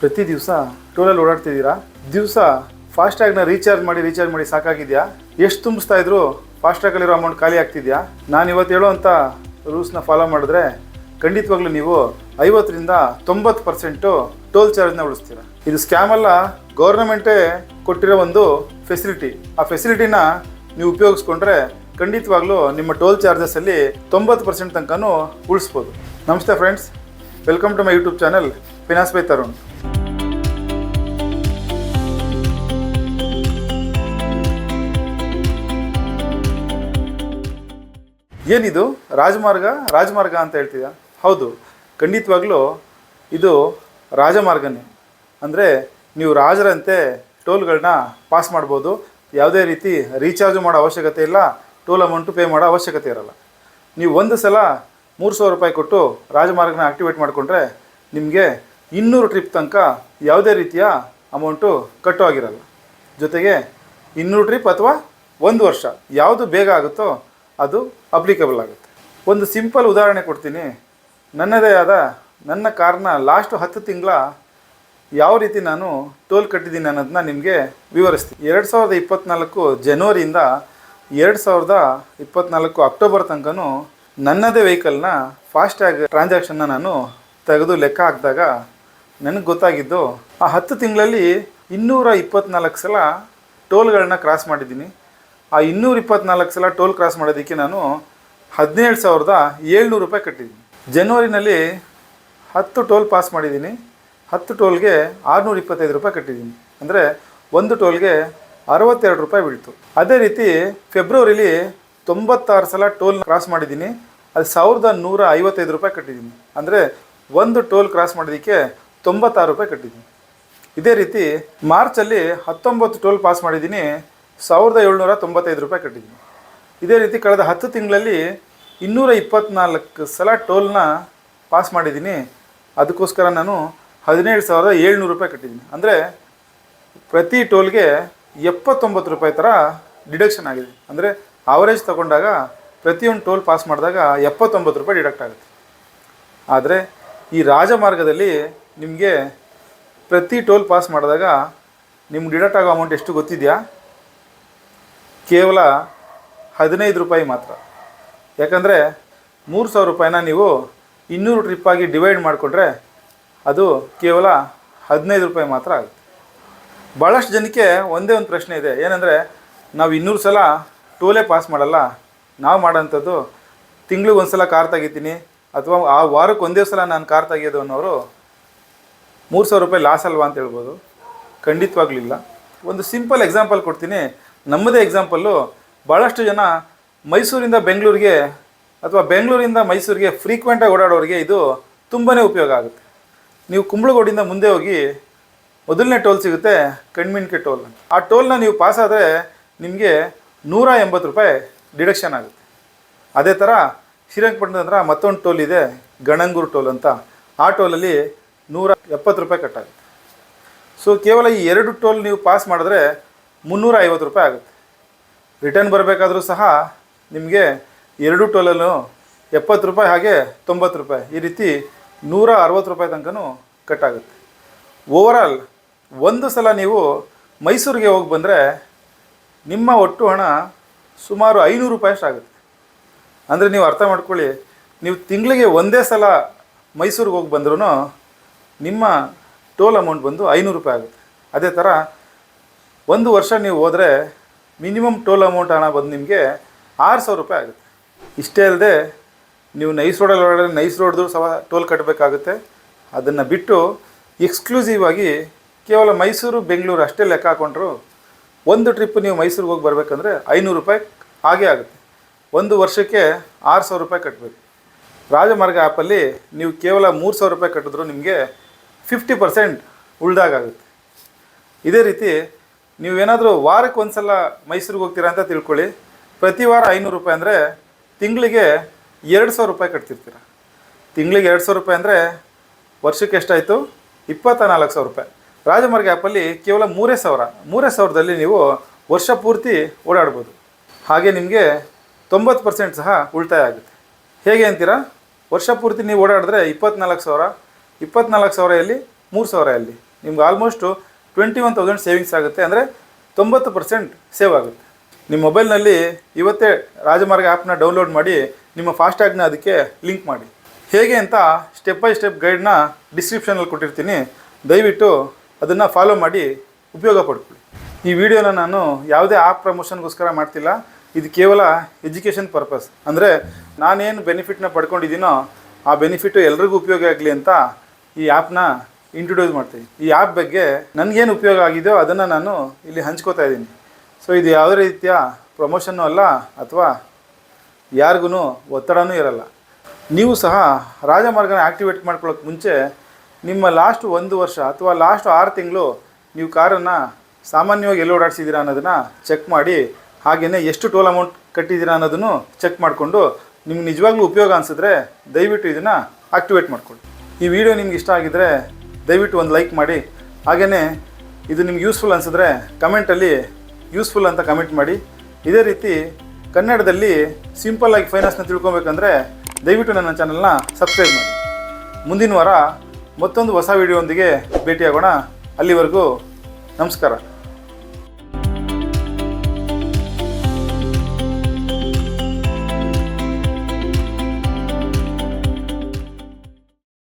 ಪ್ರತಿ ದಿವಸ ಟೋಲಲ್ಲಿ ಓಡಾಡ್ತಿದ್ದೀರಾ? ದಿವಸ ಫಾಸ್ಟ್ಯಾಗ್ನ ರೀಚಾರ್ಜ್ ಮಾಡಿ ಸಾಕಾಗಿದೆಯಾ? ಎಷ್ಟು ತುಂಬಿಸ್ತಾ ಇದ್ರು ಫಾಸ್ಟ್ಯಾಗಲ್ಲಿರೋ ಅಮೌಂಟ್ ಖಾಲಿ ಆಗ್ತಿದೆಯಾ? ನಾನು ಇವತ್ತು ಹೇಳೋವಂಥ ರೂಲ್ಸ್ನ ಫಾಲೋ ಮಾಡಿದ್ರೆ ಖಂಡಿತವಾಗ್ಲೂ ನೀವು 50ರಿಂದ 90% ಟೋಲ್ ಚಾರ್ಜ್ನ ಉಳಿಸ್ತೀರಾ. ಇದು ಸ್ಕ್ಯಾಮ್ ಅಲ್ಲ, ಗೌರ್ಮೆಂಟೇ ಕೊಟ್ಟಿರೋ ಒಂದು ಫೆಸಿಲಿಟಿ. ಆ ಫೆಸಿಲಿಟಿನ ನೀವು ಉಪಯೋಗಿಸ್ಕೊಂಡ್ರೆ ಖಂಡಿತವಾಗ್ಲೂ ನಿಮ್ಮ ಟೋಲ್ ಚಾರ್ಜಸಲ್ಲಿ 90% ತನಕನೂ ಉಳಿಸ್ಬೋದು. ನಮಸ್ತೆ friends, welcome to my YouTube channel finance by Tarun. ಏನಿದು ರಾಜಮಾರ್ಗ ಅಂತ ಹೇಳ್ತೀರಾ? ಹೌದು, ಖಂಡಿತವಾಗ್ಲೂ ಇದು ರಾಜಮಾರ್ಗನೇ. ಅಂದರೆ ನೀವು ರಾಜರಂತೆ ಟೋಲ್ಗಳನ್ನ ಪಾಸ್ ಮಾಡ್ಬೋದು. ಯಾವುದೇ ರೀತಿ ರೀಚಾರ್ಜ್ ಮಾಡೋ ಅವಶ್ಯಕತೆ ಇಲ್ಲ, ಟೋಲ್ ಅಮೌಂಟು ಪೇ ಮಾಡೋ ಅವಶ್ಯಕತೆ ಇರಲ್ಲ. ನೀವು ಒಂದು ಸಲ 300 ರೂಪಾಯಿ ಕೊಟ್ಟು ರಾಜಮಾರ್ಗನ ಆಕ್ಟಿವೇಟ್ ಮಾಡಿಕೊಂಡ್ರೆ ನಿಮಗೆ 200 ಟ್ರಿಪ್ ತನಕ ಯಾವುದೇ ರೀತಿಯ ಅಮೌಂಟು ಕಟ್ಟೋ ಆಗಿರಲ್ಲ. ಜೊತೆಗೆ 200 ಟ್ರಿಪ್ ಅಥವಾ 1 ವರ್ಷ ಯಾವುದು ಬೇಗ ಆಗುತ್ತೋ ಅದು ಅಪ್ಲಿಕಬಲ್ ಆಗುತ್ತೆ. ಒಂದು ಸಿಂಪಲ್ ಉದಾಹರಣೆ ಕೊಡ್ತೀನಿ. ನನ್ನದೇ ಆದ ನನ್ನ ಕಾರ್ನ ಲಾಸ್ಟ್ 10 ತಿಂಗಳ ಯಾವ ರೀತಿ ನಾನು ಟೋಲ್ ಕಟ್ಟಿದ್ದೀನಿ ಅನ್ನೋದನ್ನ ನಿಮಗೆ ವಿವರಿಸ್ತೀನಿ. 2024 ಜನವರಿಯಿಂದ 2024 ಅಕ್ಟೋಬರ್ ತನಕನೂ ನನ್ನದೇ ವೆಹಿಕಲ್ನ ಫಾಸ್ಟ್ಯಾಗ್ ಟ್ರಾನ್ಸಾಕ್ಷನ್ನ ನಾನು ತೆಗೆದು ಲೆಕ್ಕ ಹಾಕಿದಾಗ ನನಗೆ ಗೊತ್ತಾಗಿದ್ದು ಆ 10 ತಿಂಗಳಲ್ಲಿ 224 ಸಲ ಟೋಲ್ಗಳನ್ನ ಕ್ರಾಸ್ ಮಾಡಿದ್ದೀನಿ. ಆ 224 ಸಲ ಟೋಲ್ ಕ್ರಾಸ್ ಮಾಡೋದಕ್ಕೆ ನಾನು 17,700 ರೂಪಾಯಿ ಕಟ್ಟಿದ್ದೀನಿ. ಜನವರಿನಲ್ಲಿ 10 ಟೋಲ್ ಪಾಸ್ ಮಾಡಿದ್ದೀನಿ. 10 ಟೋಲ್ಗೆ 625 ರೂಪಾಯಿ ಕಟ್ಟಿದ್ದೀನಿ. ಅಂದರೆ ಒಂದು ಟೋಲ್ಗೆ 62 ರೂಪಾಯಿ ಬೀಳ್ತು. ಅದೇ ರೀತಿ ಫೆಬ್ರವರಿಲಿ 96 ಸಲ ಟೋಲ್ ಕ್ರಾಸ್ ಮಾಡಿದ್ದೀನಿ. ಅದು 1,155 ರೂಪಾಯಿ ಕಟ್ಟಿದ್ದೀನಿ. ಅಂದರೆ ಒಂದು ಟೋಲ್ ಕ್ರಾಸ್ ಮಾಡೋದಕ್ಕೆ 96 ರೂಪಾಯಿ ಕಟ್ಟಿದ್ದೀನಿ. ಇದೇ ರೀತಿ ಮಾರ್ಚಲ್ಲಿ 19 ಟೋಲ್ ಪಾಸ್ ಮಾಡಿದ್ದೀನಿ. 1,795 ರೂಪಾಯಿ ಕಟ್ಟಿದ್ದೀನಿ. ಇದೇ ರೀತಿ ಕಳೆದ 10 ತಿಂಗಳಲ್ಲಿ 224 ಸಲ ಟೋಲ್ನ ಪಾಸ್ ಮಾಡಿದ್ದೀನಿ. ಅದಕ್ಕೋಸ್ಕರ ನಾನು 17,700 ರೂಪಾಯಿ ಕಟ್ಟಿದ್ದೀನಿ. ಅಂದರೆ ಪ್ರತಿ ಟೋಲ್ಗೆ 79 ರೂಪಾಯಿ ಥರ ಡಿಡಕ್ಷನ್ ಆಗಿದೆ. ಅಂದರೆ ಆವರೇಜ್ ತಗೊಂಡಾಗ ಪ್ರತಿಯೊಂದು ಟೋಲ್ ಪಾಸ್ ಮಾಡಿದಾಗ 79 ರೂಪಾಯಿ ಡಿಡಕ್ಟ್ ಆಗುತ್ತೆ. ಆದರೆ ಈ ರಾಜಮಾರ್ಗದಲ್ಲಿ ನಿಮಗೆ ಪ್ರತಿ ಟೋಲ್ ಪಾಸ್ ಮಾಡಿದಾಗ ನಿಮ್ಗೆ ಡಿಡಕ್ಟ್ ಆಗೋ ಅಮೌಂಟ್ ಎಷ್ಟು ಗೊತ್ತಿದೆಯಾ? ಕೇವಲ 15 ರೂಪಾಯಿ ಮಾತ್ರ. ಯಾಕಂದರೆ 3,000 ರೂಪಾಯಿನ ನೀವು 200 ಟ್ರಿಪ್ಪಾಗಿ ಡಿವೈಡ್ ಮಾಡಿಕೊಂಡ್ರೆ ಅದು ಕೇವಲ 15 ರೂಪಾಯಿ ಮಾತ್ರ ಆಗುತ್ತೆ. ಭಾಳಷ್ಟು ಜನಕ್ಕೆ ಒಂದೇ ಒಂದು ಪ್ರಶ್ನೆ ಇದೆ. ಏನಂದರೆ ನಾವು 200 ಸಲ ಟೋಲೇ ಪಾಸ್ ಮಾಡಲ್ಲ, ನಾವು ಮಾಡೋಂಥದ್ದು ತಿಂಗ್ಳಿಗೆ ಒಂದು ಸಲ ಕಾರ್ ತೆಗಿತೀನಿ ಅಥವಾ ಆ ವಾರಕ್ಕೆ ಒಂದೇ ಸಲ ನಾನು ಕಾರ್ ತೆಗಿಯೋದು ಅನ್ನೋರು 3,000 ರೂಪಾಯಿ ಲಾಸ್ ಅಲ್ವಾ ಅಂತ ಹೇಳ್ಬೋದು. ಖಂಡಿತವಾಗ್ಲಿಲ್ಲ. ಒಂದು ಸಿಂಪಲ್ ಎಕ್ಸಾಂಪಲ್ ಕೊಡ್ತೀನಿ. ನಮ್ಮದೇ ಎಕ್ಸಾಂಪಲ್ಲು. ಭಾಳಷ್ಟು ಜನ ಮೈಸೂರಿಂದ ಬೆಂಗಳೂರಿಗೆ ಅಥವಾ ಬೆಂಗಳೂರಿಂದ ಮೈಸೂರಿಗೆ ಫ್ರೀಕ್ವೆಂಟಾಗಿ ಓಡಾಡೋರಿಗೆ ಇದು ತುಂಬಾ ಉಪಯೋಗ ಆಗುತ್ತೆ. ನೀವು ಕುಂಬಳಗೋಡಿಂದ ಮುಂದೆ ಹೋಗಿ ಮೊದಲನೇ ಟೋಲ್ ಸಿಗುತ್ತೆ, ಕಣ್ಮಿಣಿಕೆ ಟೋಲ್. ಆ ಟೋಲ್ನ ನೀವು ಪಾಸ್ ಆದರೆ ನಿಮಗೆ 180 ರೂಪಾಯಿ ಡಿಡಕ್ಷನ್ ಆಗುತ್ತೆ. ಅದೇ ಥರ ಶ್ರೀರಂಗಪಟ್ಟಣದ ಹತ್ರ ಮತ್ತೊಂದು ಟೋಲ್ ಇದೆ, ಗಣಂಗೂರು ಟೋಲ್ ಅಂತ. ಆ ಟೋಲಲ್ಲಿ 170 ರೂಪಾಯಿ ಕಟ್ಟಾಗುತ್ತೆ. ಸೊ ಕೇವಲ ಈ 2 ಟೋಲ್ ನೀವು ಪಾಸ್ ಮಾಡಿದ್ರೆ 350 ರೂಪಾಯಿ ಆಗುತ್ತೆ. ರಿಟರ್ನ್ ಬರಬೇಕಾದ್ರೂ ಸಹ ನಿಮಗೆ 2 ಟೋಲಲ್ಲೂ 70 ರೂಪಾಯಿ, ಹಾಗೆ 90 ರೂಪಾಯಿ, ಈ ರೀತಿ 160 ರೂಪಾಯಿ ತನಕನೂ ಕಟ್ಟಾಗುತ್ತೆ. ಓವರಾಲ್ ಒಂದು ಸಲ ನೀವು ಮೈಸೂರಿಗೆ ಹೋಗಿ ಬಂದರೆ ನಿಮ್ಮ ಒಟ್ಟು ಹಣ ಸುಮಾರು 500 ರೂಪಾಯಿ ಅಷ್ಟಾಗುತ್ತೆ. ಅಂದರೆ ನೀವು ಅರ್ಥ ಮಾಡ್ಕೊಳ್ಳಿ, ನೀವು ತಿಂಗಳಿಗೆ ಒಂದೇ ಸಲ ಮೈಸೂರಿಗೆ ಹೋಗಿ ಬಂದ್ರೂ ನಿಮ್ಮ ಟೋಲ್ ಅಮೌಂಟ್ ಬಂದು 500 ರೂಪಾಯಿ ಆಗುತ್ತೆ. ಅದೇ ಥರ ಒಂದು ವರ್ಷ ನೀವು ಹೋದರೆ ಮಿನಿಮಮ್ ಟೋಲ್ ಅಮೌಂಟ್ ಹಣ ಬಂದು ನಿಮಗೆ 6,000 ರೂಪಾಯಿ ಆಗುತ್ತೆ. ಇಷ್ಟೇ ಅಲ್ಲದೆ ನೀವು ನೈಸ್ ರೋಡಲ್ಲಿ ಹೊರಗಡೆ ನೈಸ್ ರೋಡ್ದು ಸಹ ಟೋಲ್ ಕಟ್ಟಬೇಕಾಗುತ್ತೆ. ಅದನ್ನು ಬಿಟ್ಟು ಎಕ್ಸ್ಕ್ಲೂಸಿವ್ ಆಗಿ ಕೇವಲ ಮೈಸೂರು ಬೆಂಗಳೂರು ಅಷ್ಟೇ ಲೆಕ್ಕ ಹಾಕೊಂಡ್ರು ಒಂದು ಟ್ರಿಪ್ ನೀವು ಮೈಸೂರಿಗೆ ಹೋಗಿ ಬರಬೇಕಂದ್ರೆ 500 ರೂಪಾಯಿ ಹಾಗೇ ಆಗುತ್ತೆ. ಒಂದು ವರ್ಷಕ್ಕೆ 6,000 ರೂಪಾಯಿ ಕಟ್ಟಬೇಕು. ರಾಜಮಾರ್ಗ ಆ್ಯಪಲ್ಲಿ ನೀವು ಕೇವಲ 3,000 ರೂಪಾಯಿ ಕಟ್ಟಿದ್ರು ನಿಮಗೆ 50% ಉಳ್ದಾಗುತ್ತೆ. ಇದೇ ರೀತಿ ನೀವೇನಾದರೂ ವಾರಕ್ಕೆ ಒಂದು ಸಲ ಮೈಸೂರಿಗೆ ಹೋಗ್ತೀರಾ ಅಂತ ತಿಳ್ಕೊಳ್ಳಿ. ಪ್ರತಿ ವಾರ 500 ರೂಪಾಯಿ ಅಂದರೆ ತಿಂಗಳಿಗೆ 2,000 ರೂಪಾಯಿ ಕಟ್ತಿರ್ತೀರ. ತಿಂಗಳಿಗೆ 2,000 ರೂಪಾಯಿ ಅಂದರೆ ವರ್ಷಕ್ಕೆ ಎಷ್ಟಾಯಿತು? 24,000 ರೂಪಾಯಿ. ರಾಜಮಾರ್ಗ ಆ್ಯಪಲ್ಲಿ ಕೇವಲ 3,000ದಲ್ಲಿ ನೀವು ವರ್ಷ ಪೂರ್ತಿ ಓಡಾಡ್ಬೋದು. ಹಾಗೆ ನಿಮಗೆ 90% ಸಹ ಉಳಿತಾಯ ಆಗುತ್ತೆ. ಹೇಗೆ ಅಂತೀರಾ? ವರ್ಷ ಪೂರ್ತಿ ನೀವು ಓಡಾಡಿದ್ರೆ 24,000 24,000 ಎಲ್ಲಿ 3,000 ಎಲ್ಲಿ ನಿಮ್ಗೆ ಆಲ್ಮೋಸ್ಟು 21,000 ಸೇವಿಂಗ್ಸ್ ಆಗುತ್ತೆ, ಅಂದರೆ 90% ಸೇವ್ ಆಗುತ್ತೆ. ನಿಮ್ಮ ಮೊಬೈಲ್ನಲ್ಲಿ ಇವತ್ತೇ ರಾಜಮಾರ್ಗ ಆ್ಯಪ್ನ ಡೌನ್ಲೋಡ್ ಮಾಡಿ ನಿಮ್ಮ ಫಾಸ್ಟ್ಯಾಗ್ನ ಅದಕ್ಕೆ ಲಿಂಕ್ ಮಾಡಿ. ಹೇಗೆ ಅಂತ ಸ್ಟೆಪ್ ಬೈ ಸ್ಟೆಪ್ ಗೈಡ್ನ ಡಿಸ್ಕ್ರಿಪ್ಷನಲ್ಲಿ ಕೊಟ್ಟಿರ್ತೀನಿ, ದಯವಿಟ್ಟು ಅದನ್ನು ಫಾಲೋ ಮಾಡಿ ಉಪಯೋಗ ಪಡ್ಕೊಳ್ಳಿ. ಈ ವಿಡಿಯೋನ ನಾನು ಯಾವುದೇ ಆ್ಯಪ್ ಪ್ರಮೋಷನ್ಗೋಸ್ಕರ ಮಾಡ್ತಿಲ್ಲ, ಇದು ಕೇವಲ ಎಜುಕೇಷನ್ ಪರ್ಪಸ್. ಅಂದರೆ ನಾನೇನು ಬೆನಿಫಿಟ್ನ ಪಡ್ಕೊಂಡಿದ್ದೀನೋ ಆ ಬೆನಿಫಿಟ್ಟು ಎಲ್ರಿಗೂ ಉಪಯೋಗ ಆಗಲಿ ಅಂತ ಈ ಆ್ಯಪ್ನ ಇಂಟ್ರೊಡ್ಯೂಸ್ ಮಾಡ್ತೀನಿ. ಈ ಆ್ಯಪ್ ಬಗ್ಗೆ ನನಗೇನು ಉಪಯೋಗ ಆಗಿದೆಯೋ ಅದನ್ನು ನಾನು ಇಲ್ಲಿ ಹಂಚ್ಕೋತಾ ಇದ್ದೀನಿ. ಸೊ ಇದು ಯಾವುದೇ ರೀತಿಯ ಪ್ರಮೋಷನ್ನು ಅಲ್ಲ ಅಥವಾ ಯಾರಿಗೂ ಒತ್ತಡನೂ ಇರಲ್ಲ. ನೀವು ಸಹ ರಾಜಮಾರ್ಗನ ಆ್ಯಕ್ಟಿವೇಟ್ ಮಾಡ್ಕೊಳ್ಳೋಕೆ ಮುಂಚೆ ನಿಮ್ಮ ಲಾಸ್ಟ್ 1 ವರ್ಷ ಅಥವಾ ಲಾಸ್ಟ್ 6 ತಿಂಗಳು ನೀವು ಕಾರನ್ನು ಸಾಮಾನ್ಯವಾಗಿ ಎಲ್ಲಿ ಓಡಾಡಿಸಿದ್ದೀರಾ ಅನ್ನೋದನ್ನು ಚೆಕ್ ಮಾಡಿ, ಹಾಗೆಯೇ ಎಷ್ಟು ಟೋಲ್ ಅಮೌಂಟ್ ಕಟ್ಟಿದ್ದೀರಾ ಅನ್ನೋದನ್ನು ಚೆಕ್ ಮಾಡಿಕೊಂಡು ನಿಮ್ಗೆ ನಿಜವಾಗ್ಲೂ ಉಪಯೋಗ ಅನಿಸಿದ್ರೆ ದಯವಿಟ್ಟು ಇದನ್ನು ಆಕ್ಟಿವೇಟ್ ಮಾಡ್ಕೊಳ್ಳಿ. ಈ ವಿಡಿಯೋ ನಿಮ್ಗೆ ಇಷ್ಟ ಆಗಿದ್ದರೆ ದಯವಿಟ್ಟು ಒಂದು ಲೈಕ್ ಮಾಡಿ. ಹಾಗೆಯೇ ಇದು ನಿಮ್ಗೆ ಯೂಸ್ಫುಲ್ ಅನಿಸಿದ್ರೆ ಕಮೆಂಟಲ್ಲಿ ಯೂಸ್ಫುಲ್ ಅಂತ ಕಮೆಂಟ್ ಮಾಡಿ. ಇದೇ ರೀತಿ ಕನ್ನಡದಲ್ಲಿ ಸಿಂಪಲ್ಲಾಗಿ ಫೈನಾನ್ಸ್ನ ತಿಳ್ಕೊಬೇಕಂದ್ರೆ ದಯವಿಟ್ಟು ನನ್ನ ಚಾನಲ್ನ ಸಬ್ಸ್ಕ್ರೈಬ್ ಮಾಡಿ. ಮುಂದಿನ ವಾರ ಮತ್ತೊಂದು ಹೊಸ ವಿಡಿಯೋದೊಂದಿಗೆ ಭೇಟಿಯಾಗೋಣ. ಅಲ್ಲಿವರೆಗೂ ನಮಸ್ಕಾರ.